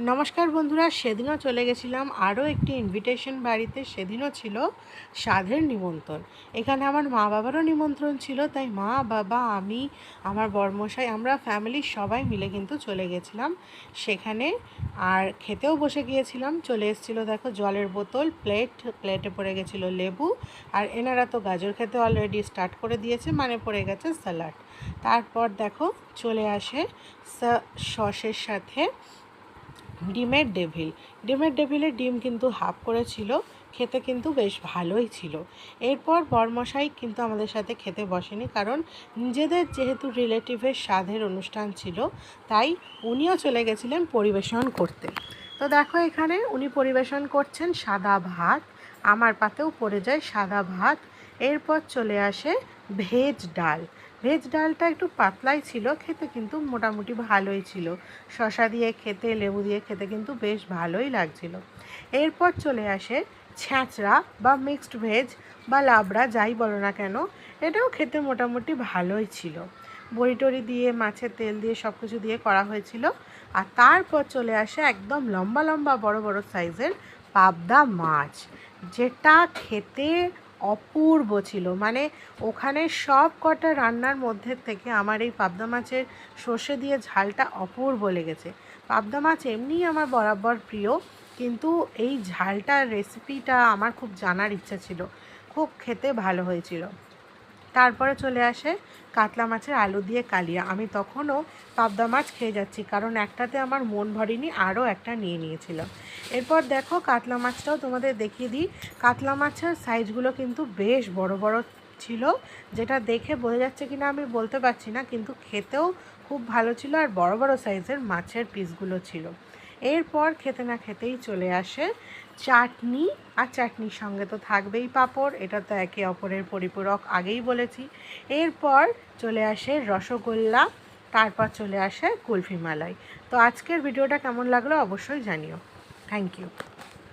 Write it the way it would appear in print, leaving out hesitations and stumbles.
নমস্কার বন্ধুরা, সেদিনও চলে গেছিলাম আরও একটি ইনভিটেশন বাড়িতে। সেদিনও ছিল স্বাদের নিমন্ত্রণ। এখানে আমার মা বাবারও নিমন্ত্রণ ছিল, তাই মা বাবা আমি আমার বরমশাই আমরা ফ্যামিলির সবাই মিলে কিন্তু চলে গেছিলাম সেখানে। আর খেতেও বসে গিয়েছিলাম। চলে এসেছিলো দেখো জলের বোতল, প্লেটে পড়ে গেছিলো লেবু, আর এনারা তো গাজর খেতে অলরেডি স্টার্ট করে দিয়েছে, মানে পড়ে গেছে স্যালাড। তারপর দেখো চলে আসে সসের সাথে ডিমের ডেভিলের ডিম কিন্তু হাফ করেছিল, খেতে কিন্তু বেশ ভালোই ছিল। এরপর বরমশাই কিন্তু আমাদের সাথে খেতে বসেনি, কারণ নিজেদের যেহেতু রিলেটিভের স্বাদের অনুষ্ঠান ছিল, তাই উনিও চলে গেছিলেন পরিবেশন করতে। তো দেখো এখানে উনি পরিবেশন করছেন সাদা ভাত, আমার পাতেও পড়ে যায় সাদা ভাত। এরপর চলে আসে ভেজ ডালটা একটু পাতলাই ছিল, খেতে কিন্তু মোটামুটি ভালোই ছিল। শসা দিয়ে খেতে, লেবু দিয়ে খেতে কিন্তু বেশ ভালোই লাগছিল। এরপর চলে আসে ছ্যাঁচড়া বা মিক্সড ভেজ বা লাবড়া, যাই বলো না কেন, এটাও খেতে মোটামুটি ভালোই ছিল। বড়ি দিয়ে, মাছের তেল দিয়ে, সব কিছু দিয়ে করা হয়েছিল। আর তারপর চলে আসে একদম লম্বা লম্বা বড় বড় সাইজের পাবদা মাছ, যেটা খেতে অপূর্ব ছিল। মানে ওখানে সব কটা রান্নার মধ্যে থেকে আমার এই পাবদা মাছের সর্ষে দিয়ে ঝালটা অপূর্ব লেগেছে। পাবদা মাছ এমনিই আমার বরাবর প্রিয়, কিন্তু এই ঝালটার রেসিপিটা আমার খুব জানার ইচ্ছা ছিল। খুব খেতে ভালো হয়েছিল। তারপরে চলে আসে কাতলা মাছের আলু দিয়ে কালিয়া। আমি তখনও পাবদা মাছ খেয়ে যাচ্ছি, কারণ একটাতে আমার মন ভরেনি, আরও একটা নিয়ে নিয়েছিলাম। এরপর দেখো কাতলা মাছটাও তোমাদের দেখিয়ে দিই। কাতলা মাছের সাইজগুলো কিন্তু বেশ বড় বড় ছিল, যেটা দেখে বোঝা যাচ্ছে কিনা আমি বলতে পারছি না, কিন্তু খেতেও খুব ভালো ছিল, আর বড় বড় সাইজের মাছের পিসগুলো ছিল। এরপর খেতে না খেতেই চলে আসে চাটনি, আর চাটনির সঙ্গে তো থাকবেই পাঁপড়, এটা তো একে অপরের পরিপূরক, আগেই বলেছি। এরপর চলে আসে রসগোল্লা, তারপর চলে আসে কুলফি মালাই। তো আজকের ভিডিওটা কেমন লাগলো অবশ্যই জানিও। Thank you.